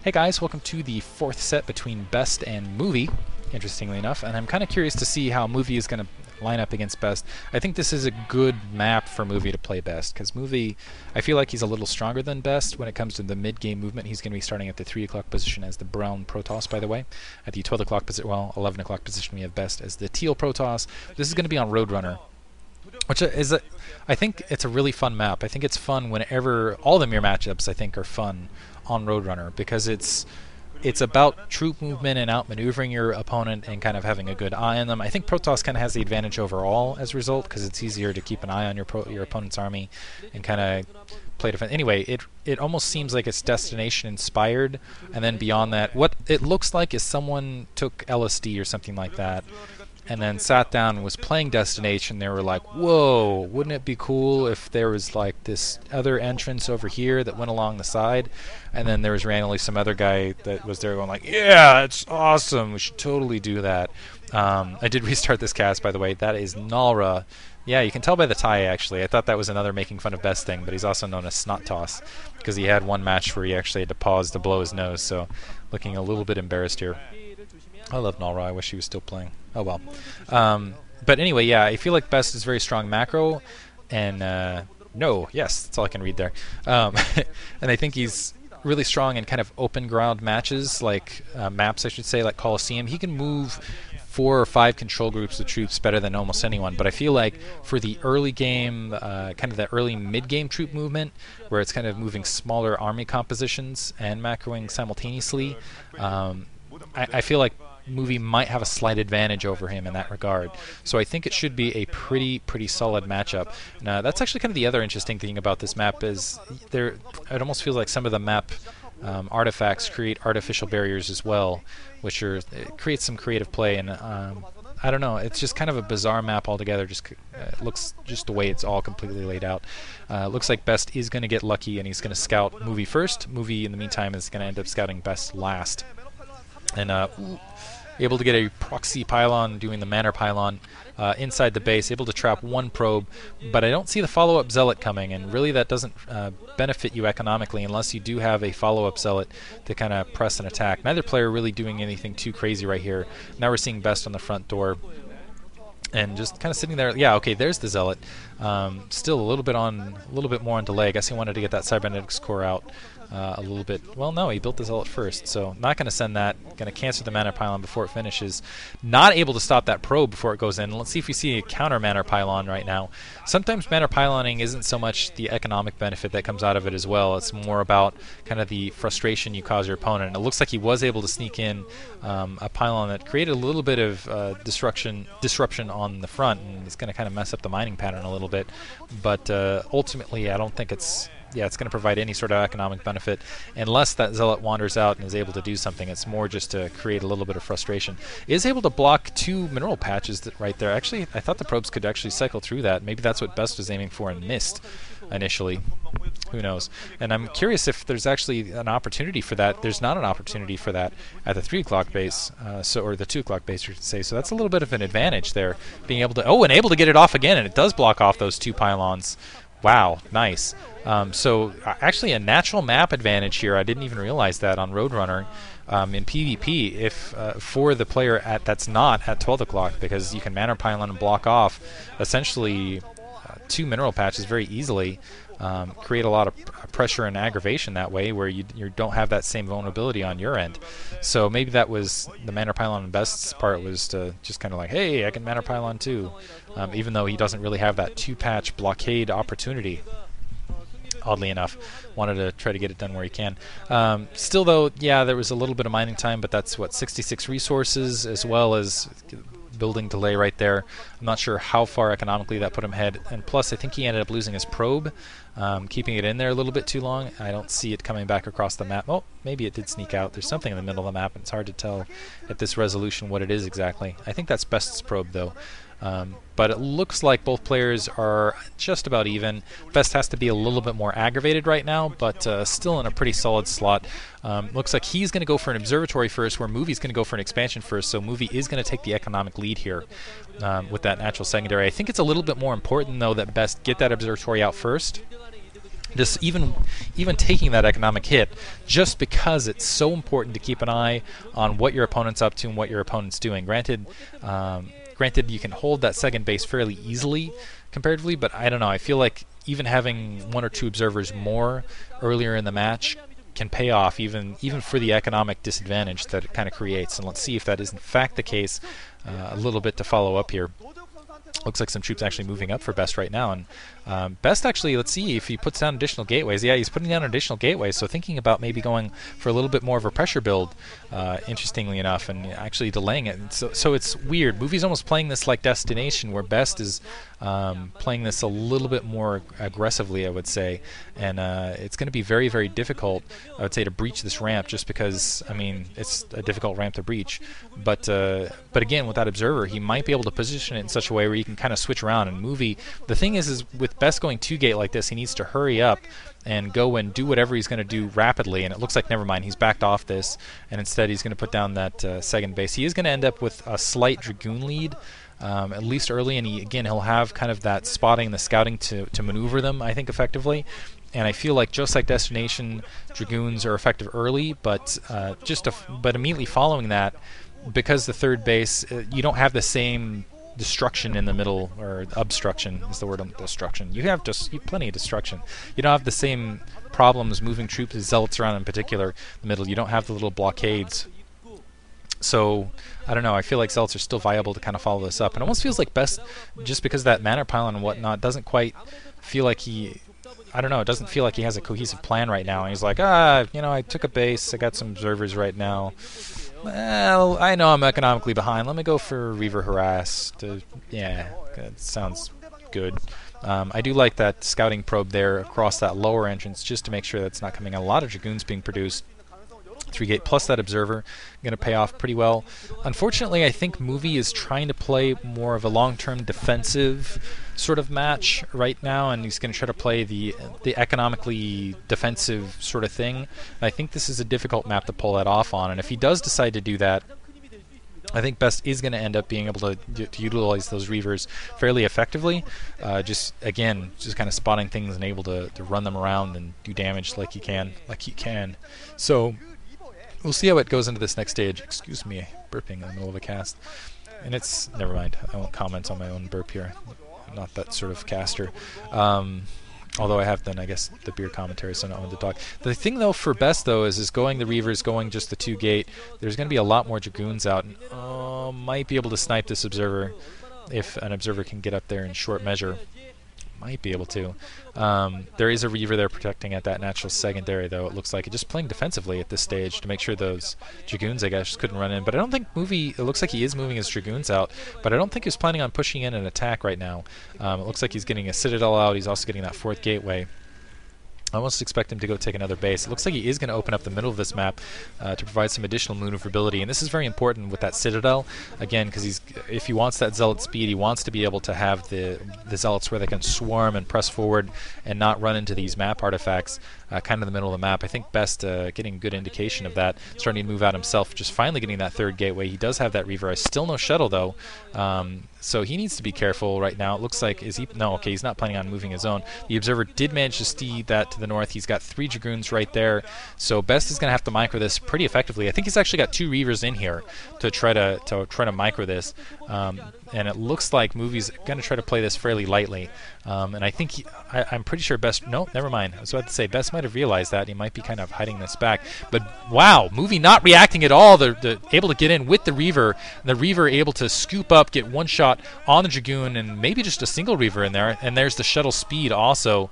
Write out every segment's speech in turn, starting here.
Hey guys, welcome to the fourth set between Best and Movie, interestingly enough, and I'm kind of curious to see how Movie is going to line up against Best. I think this is a good map for Movie to play Best, because Movie, I feel like he's a little stronger than Best when it comes to the mid-game movement. He's going to be starting at the 3 o'clock position as the brown protoss, by the way. At the 12 o'clock position, well, 11 o'clock position, we have Best as the teal protoss. This is going to be on Roadrunner, which is, I think it's a really fun map. I think it's fun whenever, all the mirror matchups I think are fun on Roadrunner, because it's about troop movement and outmaneuvering your opponent and kind of having a good eye on them. I think Protoss kind of has the advantage overall as a result, because it's easier to keep an eye on your opponent's army and kind of play defense. Anyway, it almost seems like it's destination inspired, and then beyond that, what it looks like is someone took LSD or something like that and then sat down and was playing Destination. They were like, whoa, wouldn't it be cool if there was like this other entrance over here that went along the side? And then there was randomly some other guy that was there going like, yeah, that's awesome, we should totally do that. I did restart this cast, by the way. That is Nalra. Yeah, you can tell by the tie, actually. I thought that was another making fun of Best thing, but he's also known as Snot Toss, because he had one match where he actually had to pause to blow his nose, so looking a little bit embarrassed here. I love Nalra. I wish he was still playing. Oh well. But anyway, yeah, I feel like Best is very strong macro, and no, yes, that's all I can read there. And I think he's really strong in kind of open ground matches, like maps, I should say, like Coliseum. He can move 4 or 5 control groups of troops better than almost anyone, but I feel like for the early game, kind of the early mid-game troop movement, where it's kind of moving smaller army compositions and macroing simultaneously, I feel like Movie might have a slight advantage over him in that regard. So I think it should be a pretty solid matchup. Now, that's actually kind of the other interesting thing about this map is it almost feels like some of the map artifacts create artificial barriers as well, which it creates some creative play, and I don't know, it's just kind of a bizarre map altogether. Just looks just the way it's all completely laid out. Looks like Best is going to get lucky and he's going to scout Movie first. Movie in the meantime is going to end up scouting Best last. And able to get a proxy pylon, doing the manor pylon inside the base, able to trap 1 probe, but I don't see the follow-up zealot coming, and really that doesn't benefit you economically unless you do have a follow-up zealot to kind of press an attack. Neither player really doing anything too crazy right here. Now we're seeing Best on the front door and just kind of sitting there. Yeah, okay, there's the zealot. Still a little bit more on delay. I guess he wanted to get that cybernetics core out a little bit. Well, no, he built the zealot first, so not going to send that. Going to cancel the manor pylon before it finishes. Not able to stop that probe before it goes in. Let's see if we see a counter manor pylon right now. Sometimes manor pyloning isn't so much the economic benefit that comes out of it as well. It's more about kind of the frustration you cause your opponent. And it looks like he was able to sneak in a pylon that created a little bit of disruption on the front, and it's going to kind of mess up the mining pattern a little bit. But ultimately, I don't think it's going to provide any sort of economic benefit unless that zealot wanders out and is able to do something. It's more just to create a little bit of frustration. Is able to block 2 mineral patches right there. Actually, I thought the probes could actually cycle through that. Maybe that's what Best was aiming for and missed initially. Who knows? And I'm curious if there's actually an opportunity for that. There's not an opportunity for that at the 3 o'clock base, or the 2 o'clock base, you should say. So that's a little bit of an advantage there, being able to and able to get it off again, and it does block off those 2 pylons. Wow, nice. So actually a natural map advantage here. I didn't even realize that on Roadrunner in PvP if for the player that's not at 12 o'clock, because you can manor pylon and block off essentially 2 mineral patches very easily. Create a lot of pressure and aggravation that way, where you don't have that same vulnerability on your end. So maybe that was the manor pylon and Best's part, was to just kind of like, hey, I can manor pylon too, even though he doesn't really have that 2-patch blockade opportunity. Oddly enough, wanted to try to get it done where he can. Still though, yeah, there was a little bit of mining time, but that's what, 66 resources as well as building delay right there. I'm not sure how far economically that put him ahead, and plus I think he ended up losing his probe, keeping it in there a little bit too long. I don't see it coming back across the map. Oh, maybe it did sneak out. There's something in the middle of the map, and it's hard to tell at this resolution what it is exactly. I think that's Best's probe though. But it looks like both players are just about even. Best has to be a little bit more aggravated right now, but still in a pretty solid slot. Looks like he's going to go for an observatory first, where Movie's going to go for an expansion first, so Movie is going to take the economic lead here with that natural secondary. I think it's a little bit more important, though, that Best get that observatory out first, just even taking that economic hit, just because it's so important to keep an eye on what your opponent's up to and what your opponent's doing. Granted, you can hold that second base fairly easily comparatively, but I don't know. I feel like even having one or two observers more earlier in the match can pay off, even for the economic disadvantage that it kind of creates. And let's see if that is in fact the case. A little bit to follow up here. Looks like some troops actually moving up for Best right now, and Best actually, let's see if he puts down additional gateways. Yeah, he's putting down additional gateways, so thinking about maybe going for a little bit more of a pressure build, interestingly enough, and actually delaying it. And so it's weird. Movie's almost playing this like Destination, where Best is playing this a little bit more aggressively, I would say, and it's going to be very, very difficult, I would say, to breach this ramp, just because, I mean, it's a difficult ramp to breach. But again, with that observer, he might be able to position it in such a way where you can kind of switch around. And Movie, the thing is with Best going 2-gate like this, he needs to hurry up and go and do whatever he's going to do rapidly. And it looks like, never mind, he's backed off this, and instead he's going to put down that second base. He is going to end up with a slight Dragoon lead, at least early, and he'll have kind of that spotting, the scouting to maneuver them, I think, effectively. And I feel like, just like Destination, Dragoons are effective early, but but immediately following that, because the third base, you don't have the same destruction in the middle, or obstruction is the word. Destruction. You have plenty of destruction. You don't have the same problems moving troops, zealots around in particular, the middle. You don't have the little blockades. So, I don't know, I feel like Zealots are still viable to kind of follow this up. And it almost feels like Best, just because of that mana pylon and whatnot, doesn't quite feel like he... I don't know, it doesn't feel like he has a cohesive plan right now. And he's like, I took a base, I got some observers right now. Well, I know I'm economically behind. Let me go for Reaver Harass. Yeah, that sounds good. I do like that scouting probe there across that lower entrance, just to make sure that's not coming in. A lot of Dragoons being produced. 3-gate plus that observer, going to pay off pretty well. Unfortunately, I think Movie is trying to play more of a long-term defensive sort of match right now, and he's going to try to play the economically defensive sort of thing. And I think this is a difficult map to pull that off on, and if he does decide to do that, I think Best is going to end up being able to utilize those Reavers fairly effectively. Just kind of spotting things and able to run them around and do damage like he can. So we'll see how it goes into this next stage. Excuse me, burping in the middle of a cast. And it's... never mind. I won't comment on my own burp here. I'm not that sort of caster. Although I have done, I guess, the beer commentary, so not one to talk. The thing, though, for Best, though, is going the Reavers, going just the 2-gate. There's going to be a lot more Dragoons out. And, might be able to snipe this Observer if an Observer can get up there in short measure. Might be able to. There is a Reaver there protecting at that natural secondary, though, it looks like. Just playing defensively at this stage to make sure those Dragoons, I guess, couldn't run in. But I don't think Movie... it looks like he is moving his Dragoons out, but I don't think he's planning on pushing in an attack right now. It looks like he's getting a Citadel out. He's also getting that 4th gateway. I almost expect him to go take another base. It looks like he is going to open up the middle of this map to provide some additional maneuverability, and this is very important with that Citadel, again, because if he wants that Zealot speed, he wants to be able to have the Zealots where they can swarm and press forward and not run into these map artifacts kind of in the middle of the map. I think Best getting good indication of that, starting to move out himself, just finally getting that 3rd gateway. He does have that Reaver. Still no shuttle, though, so he needs to be careful right now. It looks like... is he... no, okay, he's not planning on moving his own. The Observer did manage to see that to the north. He's got 3 Dragoons right there, so Best is going to have to micro this pretty effectively. I think he's actually got 2 Reavers in here to try to micro this, and it looks like Movie's going to try to play this fairly lightly. And I think I'm pretty sure Best... no, never mind. I was about to say, Best might have realized that. He might be kind of hiding this back. But, wow, Movie not reacting at all. They're able to get in with the Reaver. And the Reaver able to scoop up, get one shot on the Dragoon, and maybe just a single Reaver in there. And there's the shuttle speed also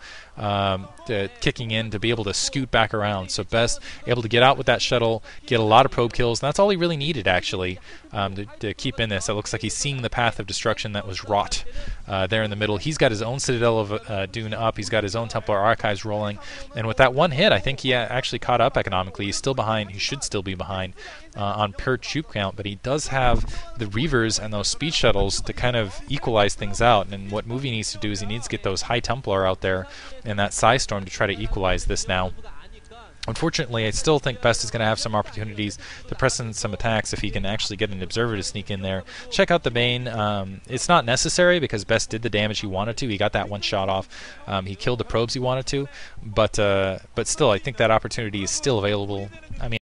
kicking in to be able to scoot back around. So Best able to get out with that shuttle, get a lot of probe kills, and that's all he really needed, actually, to keep in this. It looks like he's seeing the path of destruction that was wrought there in the middle. He's got his own Citadel of Dune up. He's got his own Templar Archives rolling. And with that one hit, I think he actually caught up economically. He's still behind. He should still be behind on per troop count, but he does have the Reavers and those speed shuttles to kind of equalize things out. And what Movie needs to do is he needs to get those High Templar out there and that Psy Storm to try to equalize this now. Unfortunately, I still think Best is going to have some opportunities to press in some attacks if he can actually get an observer to sneak in there. Check out the Bane. It's not necessary because Best did the damage he wanted to. He got that one shot off. He killed the probes he wanted to, but still, I think that opportunity is still available. I mean.